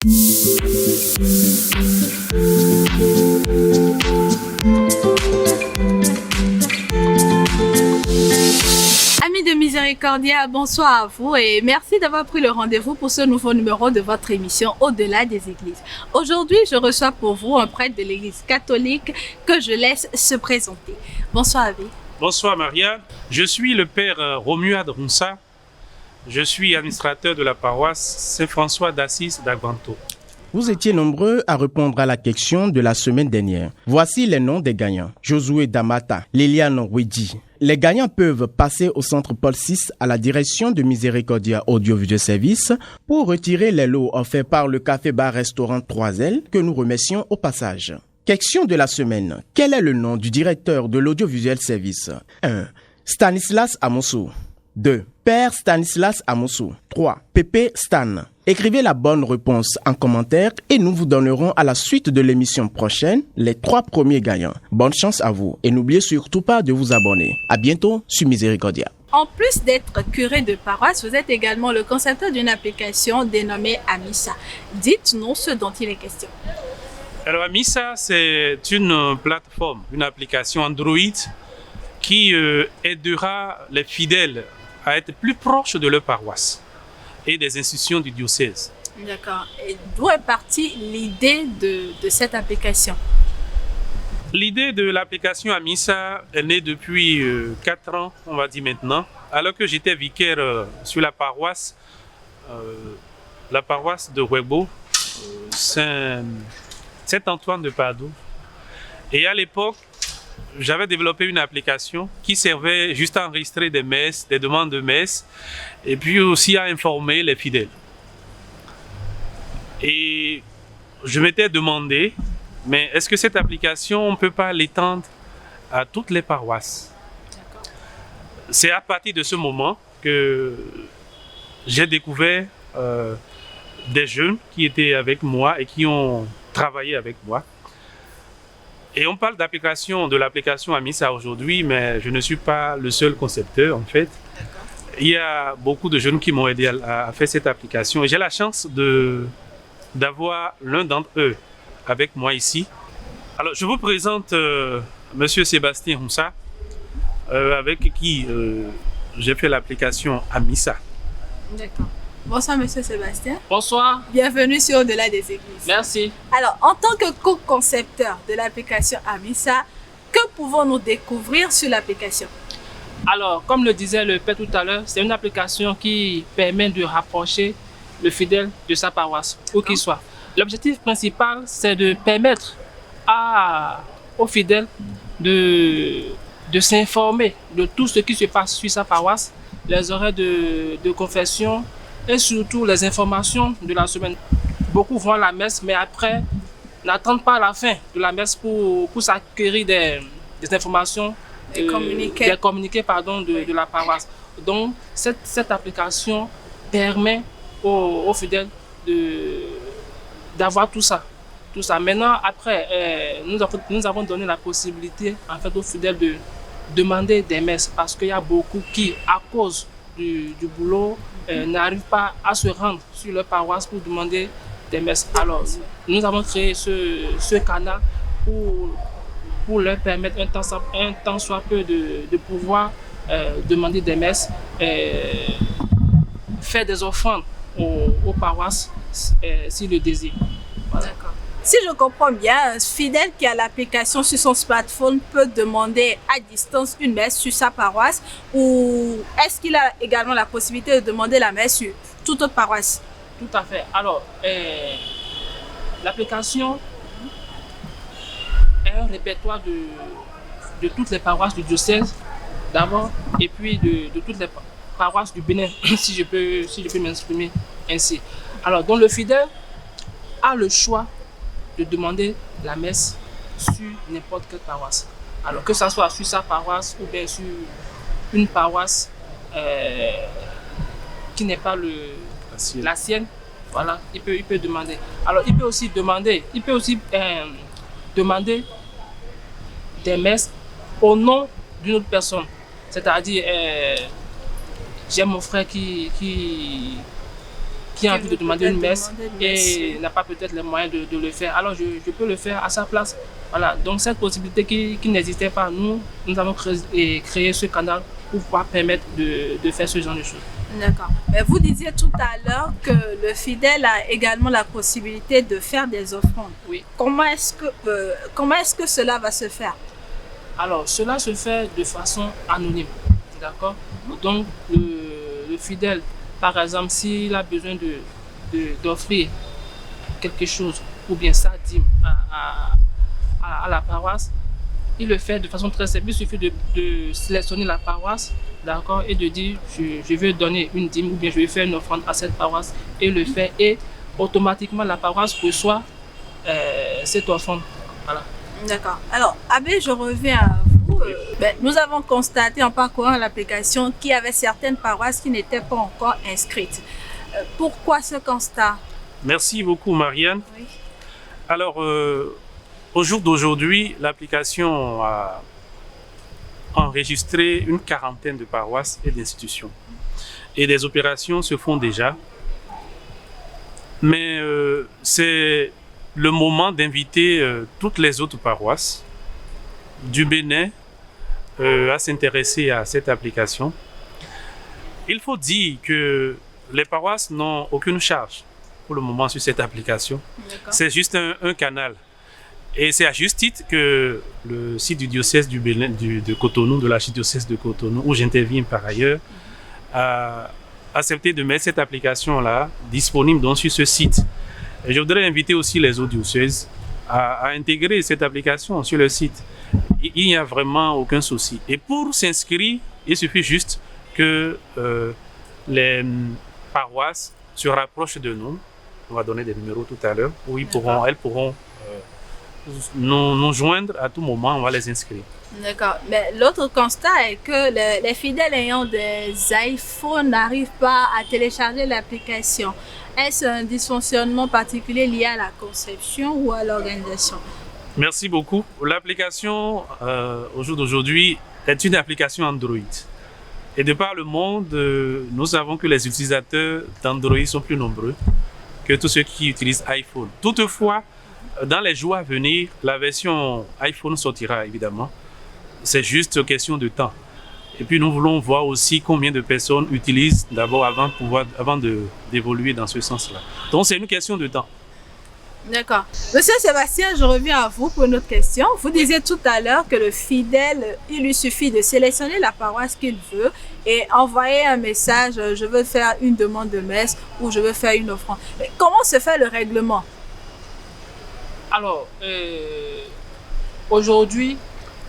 Amis de Miséricordia, bonsoir à vous et merci d'avoir pris le rendez-vous pour ce nouveau numéro de votre émission Au-delà des églises. Aujourd'hui, je reçois pour vous un prêtre de l'église catholique que je laisse se présenter. Bonsoir Abbé. Bonsoir Maria, je suis le père Romuald Ronsa. Je suis administrateur de la paroisse Saint-François d'Assise d'Agvanto. Vous étiez nombreux à répondre à la question de la semaine dernière. Voici les noms des gagnants. Josué Damata, Liliane Ouedji. Les gagnants peuvent passer au centre Paul VI à la direction de Miséricordia Audiovisuel Service pour retirer les lots offerts par le café-bar-restaurant 3L que nous remercions au passage. Question de la semaine. Quel est le nom du directeur de l'Audiovisuel Service? 1. Stanislas Amosso. 2. Père Stanislas Amosso. 3. Pépé Stan. Écrivez la bonne réponse en commentaire et nous vous donnerons à la suite de l'émission prochaine les 3 premiers gagnants. Bonne chance à vous et n'oubliez surtout pas de vous abonner. À bientôt sur Miséricordia. En plus d'être curé de paroisse, vous êtes également le concepteur d'une application dénommée Amissa. Dites-nous ce dont il est question. Alors Amissa, c'est une plateforme, une application Android qui aidera les fidèles à être plus proches de leur paroisse et des institutions du diocèse. D'accord. Et d'où est partie l'idée de cette application? L'idée de l'application Amissa est née depuis 4 ans, on va dire maintenant, alors que j'étais vicaire sur la paroisse de Huebo, Saint-Antoine de Padoue. Et à l'époque, j'avais développé une application qui servait juste à enregistrer des messes, des demandes de messes, et puis aussi à informer les fidèles. Et je m'étais demandé, mais est-ce que cette application, on ne peut pas l'étendre à toutes les paroisses? C'est à partir de ce moment que j'ai découvert des jeunes qui étaient avec moi et qui ont travaillé avec moi. Et on parle de l'application Amissa aujourd'hui, mais je ne suis pas le seul concepteur en fait. Il y a beaucoup de jeunes qui m'ont aidé à faire cette application. Et j'ai la chance d'avoir l'un d'entre eux avec moi ici. Alors je vous présente Monsieur Sébastien Ronsa, avec qui j'ai fait l'application Amissa. D'accord. Bonsoir Monsieur Sébastien. Bonsoir. Bienvenue sur Au-delà des églises. Merci. Alors, en tant que co-concepteur de l'application Amissa, que pouvons-nous découvrir sur l'application? Alors, comme le disait le père tout à l'heure, c'est une application qui permet de rapprocher le fidèle de sa paroisse, où qu'il soit. L'objectif principal, c'est de permettre aux fidèles de s'informer de tout ce qui se passe sur sa paroisse, les horaires de confession, et surtout les informations de la semaine. Beaucoup vont à la messe, mais après, n'attendent pas la fin de la messe pour s'acquérir des informations, des communiqués de la paroisse. Donc, cette application permet aux fidèles d'avoir tout ça. Maintenant, après, nous avons donné la possibilité en fait, aux fidèles de demander des messes parce qu'il y a beaucoup qui, à cause du boulot, n'arrivent pas à se rendre sur leur paroisse pour demander des messes. Alors, nous avons créé ce canal pour leur permettre un temps soit peu de pouvoir demander des messes, faire des offrandes aux paroisses s'ils le désirent. Voilà. D'accord. Si je comprends bien, un fidèle qui a l'application sur son smartphone peut demander à distance une messe sur sa paroisse ou est-ce qu'il a également la possibilité de demander la messe sur toute autre paroisse? Tout à fait. Alors, l'application est un répertoire de toutes les paroisses du diocèse d'abord et puis de toutes les paroisses du Bénin, si je peux m'exprimer ainsi. Alors, donc le fidèle a le choix de demander la messe sur n'importe quelle paroisse. Alors que ce soit sur sa paroisse ou bien sur une paroisse qui n'est pas la sienne, voilà, il peut demander. Alors il peut aussi demander des messes au nom d'une autre personne. C'est-à-dire, j'ai mon frère qui qui a envie de demander une messe et n'a pas peut-être les moyens de le faire. Alors je peux le faire à sa place. Voilà, donc cette possibilité qui n'existait pas, nous avons créé ce canal pour pouvoir permettre de faire ce genre de choses. D'accord. Mais vous disiez tout à l'heure que le fidèle a également la possibilité de faire des offrandes. Oui. Comment est-ce que cela va se faire? Alors, cela se fait de façon anonyme. D'accord? Donc, le fidèle, par exemple, s'il a besoin d'offrir quelque chose, ou bien sa dîme à la paroisse, il le fait de façon très simple. Il suffit de sélectionner la paroisse, d'accord, et de dire je veux donner une dîme ou bien je vais faire une offrande à cette paroisse, et il le fait, et automatiquement la paroisse reçoit cette offrande. Voilà. D'accord. Alors, Abbé, je reviens à vous. Nous avons constaté en parcourant l'application qu'il y avait certaines paroisses qui n'étaient pas encore inscrites. Pourquoi ce constat? Merci beaucoup, Marianne. Oui. Alors, au jour d'aujourd'hui, l'application a enregistré une quarantaine de paroisses et d'institutions. Et des opérations se font déjà. Mais c'est le moment d'inviter toutes les autres paroisses du Bénin à s'intéresser à cette application. Il faut dire que les paroisses n'ont aucune charge pour le moment sur cette application. C'est juste un canal. Et c'est à juste titre que le site du diocèse du Bénin, de Cotonou, de l'archidiocèse de Cotonou, où j'interviens par ailleurs, a accepté de mettre cette application-là disponible donc sur ce site. Et je voudrais inviter aussi les autres diocèses à intégrer cette application sur le site. Il n'y a vraiment aucun souci. Et pour s'inscrire, il suffit juste que les paroisses se rapprochent de nous. On va donner des numéros tout à l'heure où elles pourront nous joindre à tout moment, on va les inscrire. D'accord. Mais l'autre constat est que les fidèles ayant des iPhones n'arrivent pas à télécharger l'application. Est-ce un dysfonctionnement particulier lié à la conception ou à l'organisation? Merci beaucoup. L'application, au jour d'aujourd'hui, est une application Android. Et de par le monde, nous savons que les utilisateurs d'Android sont plus nombreux que tous ceux qui utilisent iPhone. Toutefois, dans les jours à venir, la version iPhone sortira évidemment. C'est juste question de temps. Et puis nous voulons voir aussi combien de personnes utilisent d'abord avant d'évoluer dans ce sens-là. Donc c'est une question de temps. D'accord. Monsieur Sébastien, je reviens à vous pour une autre question. Vous disiez tout à l'heure que le fidèle, il lui suffit de sélectionner la paroisse qu'il veut et envoyer un message, je veux faire une demande de messe ou je veux faire une offrande. Mais comment se fait le règlement? Alors, aujourd'hui,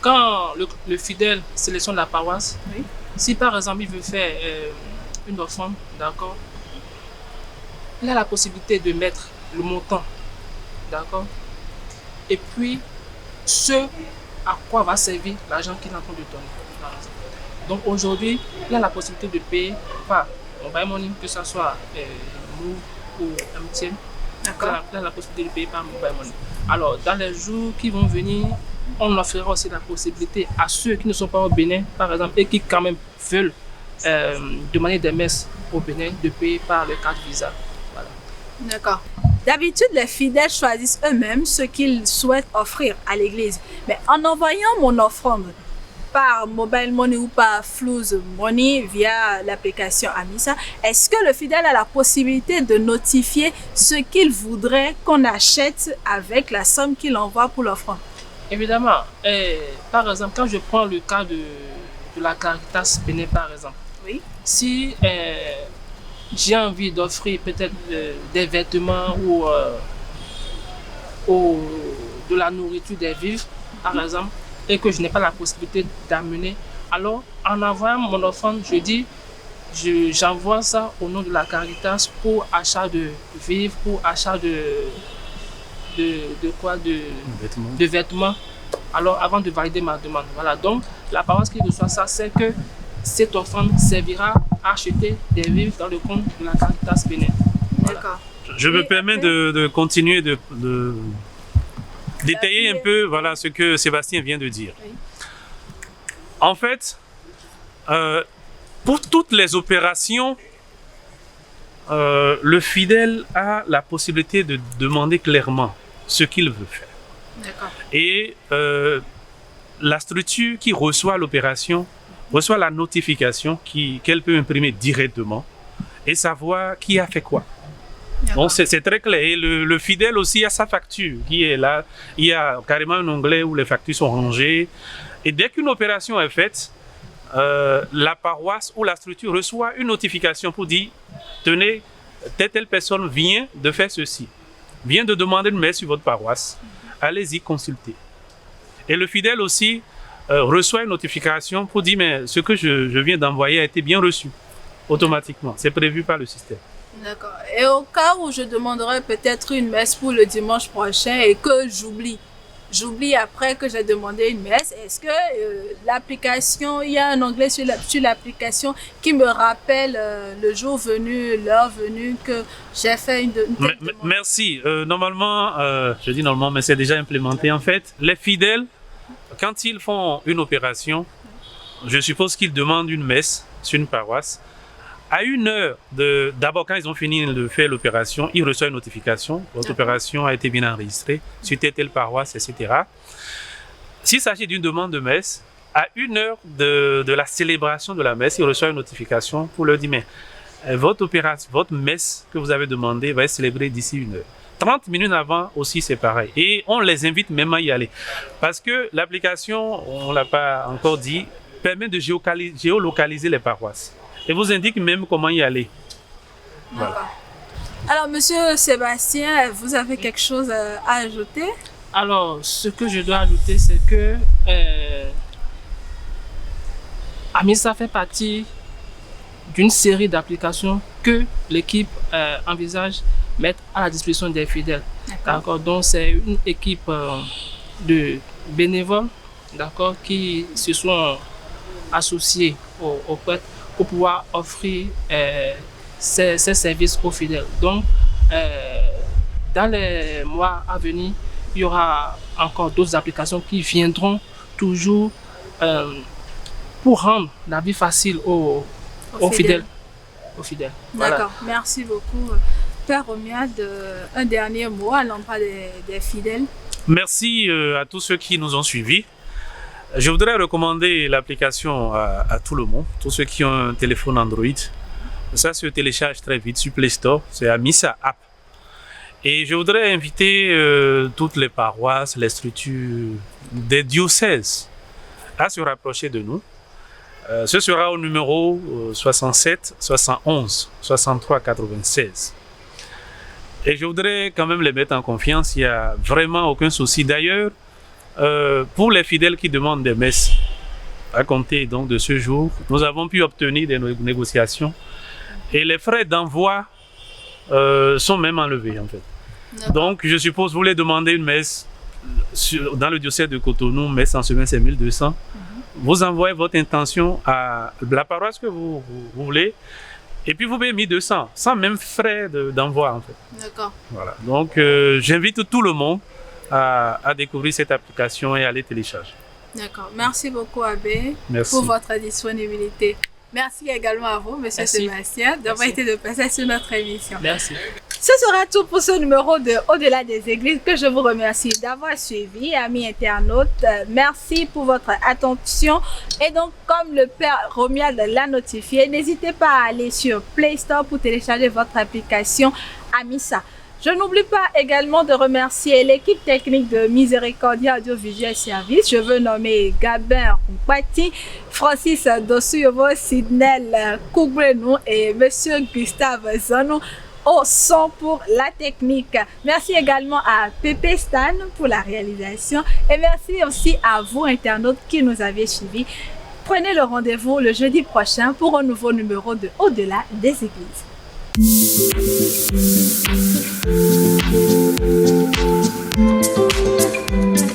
quand le fidèle sélectionne la paroisse, oui, si par exemple il veut faire une offrande, d'accord, il a la possibilité de mettre le montant, d'accord, et puis ce à quoi va servir l'argent qu'il est en train de donner. Donc aujourd'hui, il a la possibilité de payer par mobile money, que ce soit Move ou MTN. Il a la possibilité de payer par mobile money. Alors, dans les jours qui vont venir, on offrira aussi la possibilité à ceux qui ne sont pas au Bénin, par exemple, et qui quand même veulent demander des messes au Bénin, de payer par le carte Visa. Voilà. D'accord. D'habitude, les fidèles choisissent eux-mêmes ce qu'ils souhaitent offrir à l'église. Mais en envoyant mon offrande par mobile money ou par Flouz Money via l'application Amisa, est-ce que le fidèle a la possibilité de notifier ce qu'il voudrait qu'on achète avec la somme qu'il envoie pour l'offrande? Évidemment. Par exemple, quand je prends le cas de la Caritas Bénin, par exemple, oui, si j'ai envie d'offrir peut-être des vêtements ou de la nourriture, des vivres, par exemple, et que je n'ai pas la possibilité d'amener, alors en envoyant mon offrande, je dis, j'envoie ça au nom de la Caritas pour achat de vivres, pour achat de vêtements, alors avant de valider ma demande. Voilà, donc la paroisse qui reçoit ça, c'est que cette offrande servira à acheter des vivres dans le compte de la Caritas Bénin. Voilà. D'accord. Je me permets de continuer de détailler un peu ce que Sébastien vient de dire. Oui. En fait, pour toutes les opérations le fidèle a la possibilité de demander clairement ce qu'il veut faire. D'accord. Et la structure qui reçoit l'opération reçoit la notification qu'elle peut imprimer directement et savoir qui a fait quoi. Donc c'est très clair. Et le fidèle aussi a sa facture qui est là. Il y a carrément un onglet où les factures sont rangées. Et dès qu'une opération est faite, la paroisse ou la structure reçoit une notification pour dire « Tenez, telle personne vient de faire ceci, vient de demander une messe sur votre paroisse. Allez-y, consultez. » Et le fidèle aussi reçoit une notification pour dire « Mais ce que je viens d'envoyer a été bien reçu. » Automatiquement. C'est prévu par le système. D'accord. Et au cas où je demanderais peut-être une messe pour le dimanche prochain et que j'oublie après que j'ai demandé une messe, est-ce que l'application, il y a un onglet sur l'application qui me rappelle le jour venu, l'heure venue que j'ai fait une demande? Merci. Normalement, je dis normalement, mais c'est déjà implémenté en fait. Les fidèles, quand ils font une opération, je suppose qu'ils demandent une messe sur une paroisse. À 1 heure, d'abord quand ils ont fini de faire l'opération, ils reçoivent une notification. Votre opération a été bien enregistrée sur telle paroisse, etc. S'il s'agit d'une demande de messe, à 1 heure de la célébration de la messe, ils reçoivent une notification pour leur dire mais votre messe que vous avez demandée va être célébrée d'ici 1 heure. 30 minutes avant aussi, c'est pareil. Et on les invite même à y aller. Parce que l'application, on ne l'a pas encore dit, permet de géolocaliser les paroisses. Et vous indique même comment y aller. Voilà. Alors, monsieur Sébastien, vous avez quelque chose à ajouter? Alors, ce que je dois ajouter, c'est que Amissa fait partie d'une série d'applications que l'équipe envisage mettre à la disposition des fidèles. D'accord. Donc, c'est une équipe de bénévoles, d'accord, qui se sont associés aux prêtres pour pouvoir offrir ces services aux fidèles. Donc, dans les mois à venir, il y aura encore d'autres applications qui viendront toujours pour rendre la vie facile aux fidèles. Voilà. D'accord, merci beaucoup. Père Romuald, un dernier mot à l'endroit des fidèles. Merci à tous ceux qui nous ont suivis. Je voudrais recommander l'application à tout le monde, tous ceux qui ont un téléphone Android. Ça se télécharge très vite sur Play Store, c'est Amissa App. Et je voudrais inviter toutes les paroisses, les structures des diocèses à se rapprocher de nous. Ce sera au numéro 67 71 63 96. Et je voudrais quand même les mettre en confiance, il n'y a vraiment aucun souci. D'ailleurs, pour les fidèles qui demandent des messes, à compter donc de ce jour, nous avons pu obtenir des négociations et les frais d'envoi sont même enlevés en fait. Donc je suppose vous voulez demander une messe dans le diocèse de Cotonou, messe en semaine c'est 1200. Vous envoyez votre intention à la paroisse que vous voulez et puis vous payez 1200 sans même frais d'envoi en fait. D'accord. Voilà. Donc j'invite tout le monde à découvrir cette application et à les télécharger. D'accord. Merci beaucoup, Abbé, Merci. pour votre disponibilité. Merci également à vous, monsieur Sébastien, d'avoir été de passer sur notre émission. Merci. Ce sera tout pour ce numéro de Au-delà des églises que je vous remercie d'avoir suivi, amis internautes. Merci pour votre attention. Et donc, comme le Père Romuald l'a notifié, n'hésitez pas à aller sur Play Store pour télécharger votre application Amissa. Je n'oublie pas également de remercier l'équipe technique de Miséricordia Audiovisuel Service. Je veux nommer Gabin Mpati, Francis Dosuyovo, Sidnel Kougrenou et Monsieur Gustave Zanou au son pour la technique. Merci également à Pépé Stan pour la réalisation et merci aussi à vous internautes qui nous avez suivis. Prenez le rendez-vous le jeudi prochain pour un nouveau numéro de Au-delà des églises. Thank you.